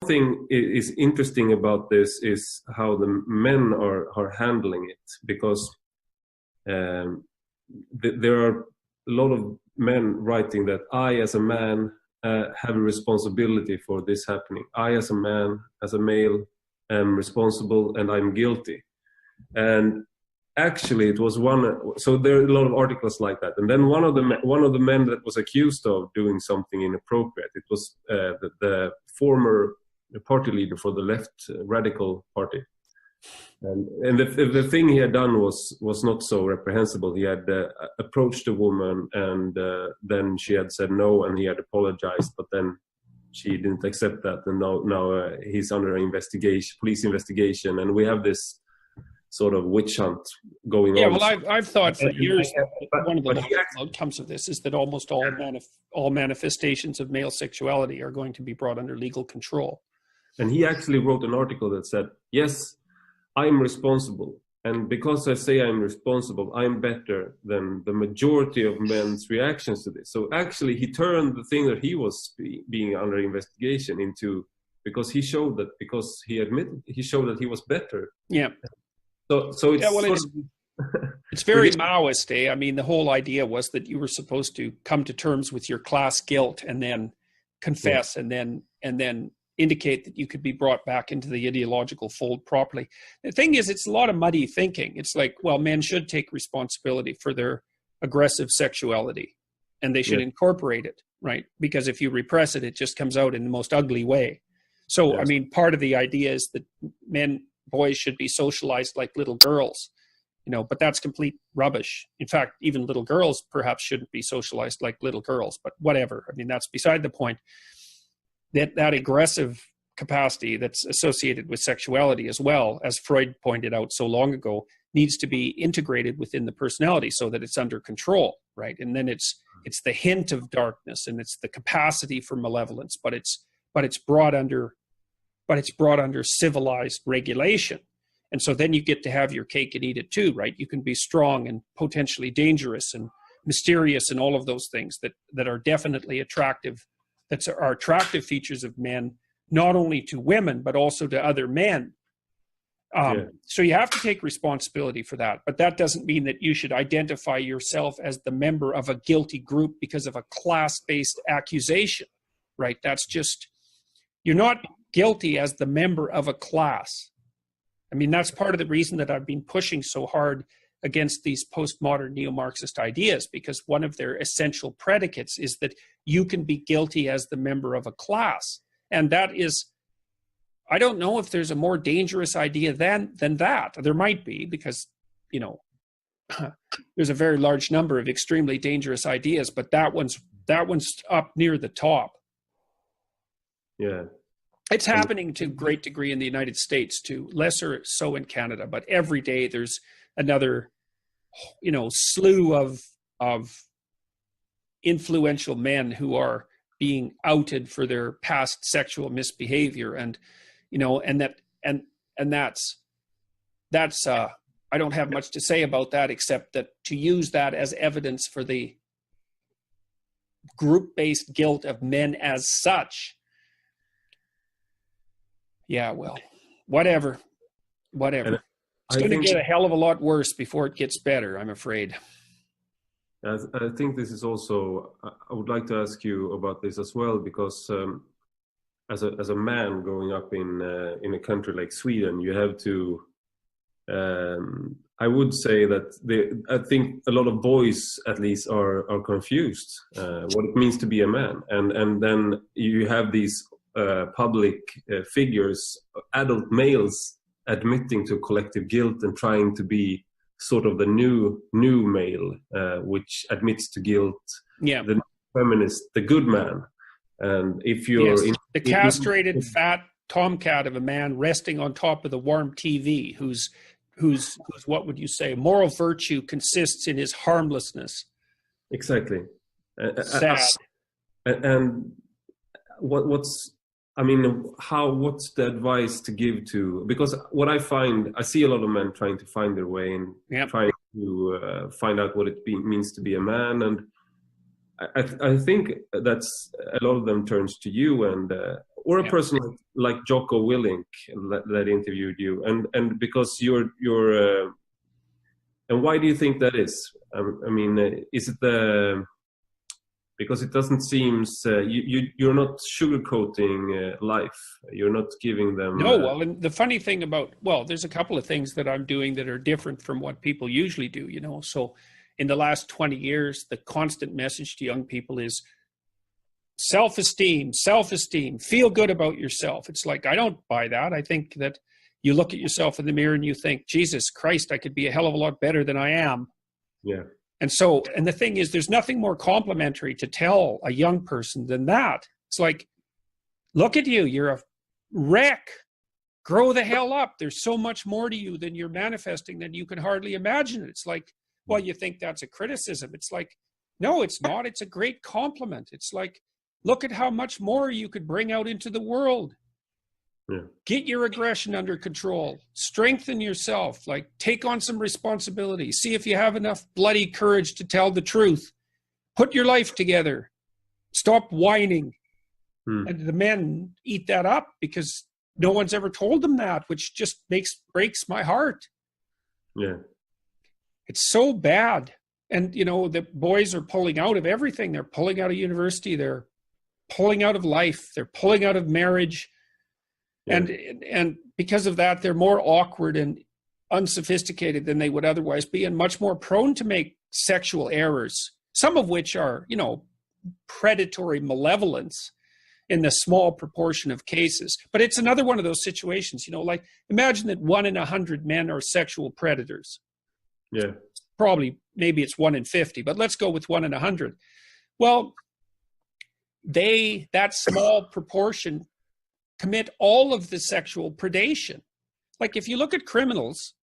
thing is interesting about this is how the men are handling it, because there are a lot of men writing that I, as a man, have a responsibility for this happening. I, as a man, as a male, am responsible and I'm guilty. And actually, it was so there are a lot of articles like that. And then one of the men that was accused of doing something inappropriate, it was the former party leader for the left radical party. And the thing he had done was not so reprehensible. He had approached a woman, and then she had said no, and he had apologized, but then she didn't accept that, and now he's under investigation, police investigation, and we have this sort of witch hunt going on. Yeah, well, I've thought for years that one of the outcomes of this is that almost all manifestations of male sexuality are going to be brought under legal control. And he actually wrote an article that said, yes, I'm responsible. And because I say I'm responsible, I'm better than the majority of men's reactions to this. So actually, he turned the thing that he was being under investigation into, because he showed that, because he showed that he was better. Yeah. So it's, it's very Maoist, eh? I mean, the whole idea was that you were supposed to come to terms with your class guilt and then confess, and then indicate that you could be brought back into the ideological fold properly. The thing is, it's a lot of muddy thinking. It's like, well, men should take responsibility for their aggressive sexuality, and they should incorporate it, right? Because if you repress it, it just comes out in the most ugly way. So, I mean, part of the idea is that boys should be socialized like little girls, but that's complete rubbish. In fact, even little girls perhaps shouldn't be socialized like little girls, but whatever. I mean, that's beside the point. That aggressive capacity that's associated with sexuality, as well, as Freud pointed out so long ago, needs to be integrated within the personality so that it's under control, right? And then it's the hint of darkness, and it's the capacity for malevolence, but it's brought under civilized regulation. And so then you get to have your cake and eat it too, right? You can be strong and potentially dangerous and mysterious and all of those things that are definitely attractive. That are attractive features of men, not only to women, but also to other men. So you have to take responsibility for that. But that doesn't mean that you should identify yourself as the member of a guilty group because of a class-based accusation, right? That's just, you're not guilty as the member of a class. I mean, that's part of the reason that I've been pushing so hard against these postmodern neo-Marxist ideas, because one of their essential predicates is that you can be guilty as the member of a class. And that is, I don't know if there's a more dangerous idea than that. There might be, because, there's a very large number of extremely dangerous ideas, but that one's up near the top. Yeah. It's happening to a great degree in the United States too, lesser so in Canada, but every day there's another, slew of influential men who are being outed for their past sexual misbehavior, and that's I don't have much to say about that, except that to use that as evidence for the group-based guilt of men as such. Yeah, well, whatever. It's going to get a hell of a lot worse before it gets better, I'm afraid. I think this is also, I would like to ask you about this as well, because as a man growing up in a country like Sweden, you have to, I would say that I think a lot of boys at least are confused what it means to be a man. And then you have these public figures, adult males, admitting to collective guilt and trying to be sort of the new male, which admits to guilt, the feminist, the good man. And if you're the castrated fat tomcat of a man resting on top of the warm TV, whose what would you say, moral virtue consists in his harmlessness. Exactly. Sad. And what's the advice to give to, because what I see a lot of men trying to find their way and trying to find out what it means to be a man. And I think that's a lot of them turns to you. And or a Yeah. person like Jocko Willink that interviewed you, and because and why do you think that is? I mean, is it the because it doesn't seem you're not sugarcoating life. You're not giving them. No, well, and the funny thing about, well, there's a couple of things that I'm doing that are different from what people usually do, you know. So in the last 20 years, the constant message to young people is self-esteem, self-esteem, feel good about yourself. It's like, I don't buy that. I think that you look at yourself in the mirror and you think, Jesus Christ, I could be a hell of a lot better than I am. Yeah. And so, and the thing is, there's nothing more complimentary to tell a young person than that. It's like, look at you, you're a wreck. Grow the hell up. There's so much more to you than you're manifesting than you can hardly imagine. It's like, well, you think that's a criticism. It's like, no, it's not. It's a great compliment. It's like, look at how much more you could bring out into the world. Yeah. Get your aggression under control. Strengthen yourself. Like, take on some responsibility. See if you have enough bloody courage to tell the truth. Put your life together. Stop whining. And the men eat that up because no one's ever told them that, which just breaks my heart. Yeah. It's so bad. And, you know, the boys are pulling out of everything. They're pulling out of university. They're pulling out of life. They're pulling out of marriage. Yeah. And because of that, they're more awkward and unsophisticated than they would otherwise be, and much more prone to make sexual errors, some of which are, you know, predatory malevolence in the small proportion of cases. But it's another one of those situations, you know, like imagine that 1 in 100 men are sexual predators. Yeah. Probably, maybe it's 1 in 50, but let's go with 1 in 100. Well, that small proportion commit all of the sexual predation. Like if you look at criminals,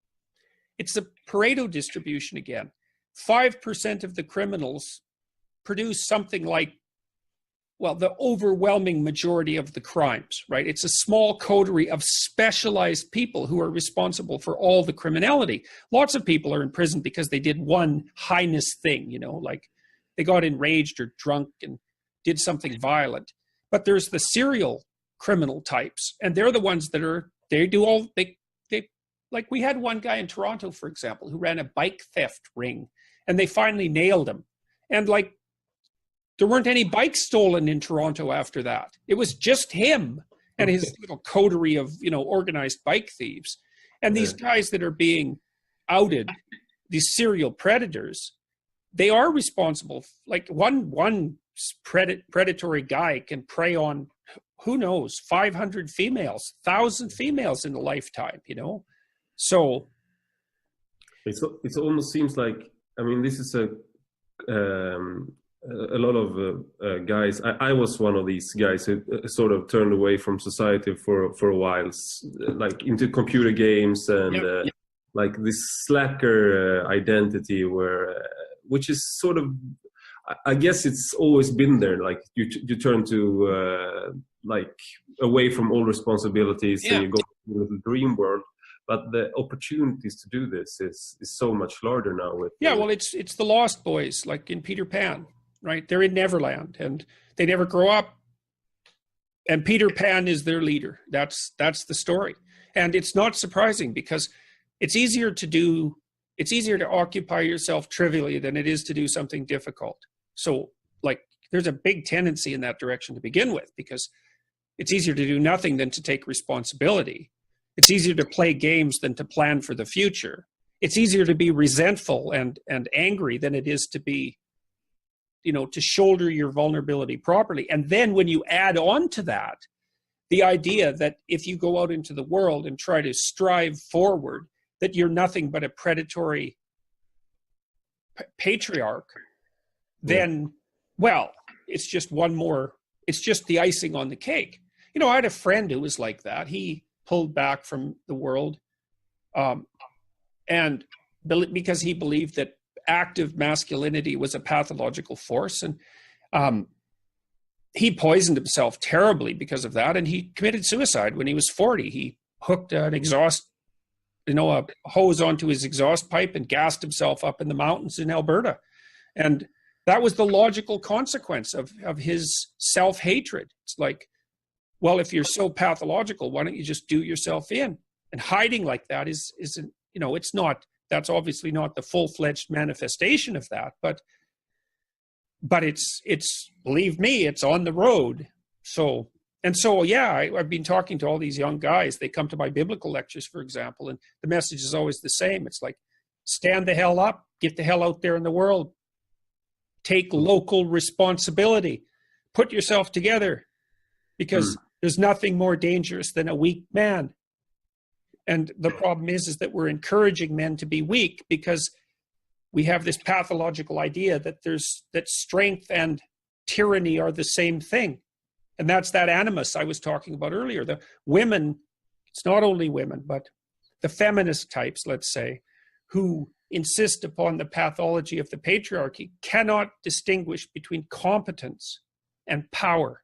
it's the Pareto distribution again. 5% of the criminals produce something like, well, the overwhelming majority of the crimes, right? It's a small coterie of specialized people who are responsible for all the criminality. Lots of people are in prison because they did one heinous thing, you know, like they got enraged or drunk and did something violent. But there's the serial criminal types, and they're the ones that they like we had one guy in Toronto, for example, who ran a bike theft ring, and they finally nailed him. And like, there weren't any bikes stolen in Toronto after that. It was just him and his little coterie of, you know, organized bike thieves. And these guys that are being outed, these serial predators, they are responsible. Like one predatory guy can prey on, who knows, 500 females, 1,000 females in a lifetime, you know? So it almost seems like, I mean, this is a lot of guys. I was one of these guys who sort of turned away from society for a while, like into computer games and like this slacker identity, which is sort of, I guess it's always been there. Like you turn to like away from all responsibilities and you go to the dream world. But the opportunities to do this is so much larger now. Well, it's the Lost Boys, like in Peter Pan, right? They're in Neverland and they never grow up. And Peter Pan is their leader. That's the story. And it's not surprising because it's easier to occupy yourself trivially than it is to do something difficult. So like there's a big tendency in that direction to begin with, because it's easier to do nothing than to take responsibility. It's easier to play games than to plan for the future. It's easier to be resentful and angry than it is to be, you know, to shoulder your vulnerability properly. And then when you add on to that, the idea that if you go out into the world and try to strive forward, that you're nothing but a predatory patriarch, then, well, it's just it's just the icing on the cake. You know, I had a friend who was like that. He pulled back from the world and because he believed that active masculinity was a pathological force, and he poisoned himself terribly because of that, and he committed suicide when he was 40. He hooked a hose onto his exhaust pipe and gassed himself up in the mountains in Alberta. And that was the logical consequence of his self-hatred. It's like, well, if you're so pathological, why don't you just do yourself in? And hiding like that isn't, you know, it's not, that's obviously not the full-fledged manifestation of that, but it's, believe me, it's on the road. So, yeah, I've been talking to all these young guys. They come to my biblical lectures, for example, and the message is always the same. It's like, stand the hell up, get the hell out there in the world, take local responsibility, put yourself together, because there's nothing more dangerous than a weak man. And the problem is that we're encouraging men to be weak because we have this pathological idea that that strength and tyranny are the same thing. And that's that animus I was talking about earlier. The women, it's not only women, but the feminist types, let's say, who insist upon the pathology of the patriarchy, cannot distinguish between competence and power.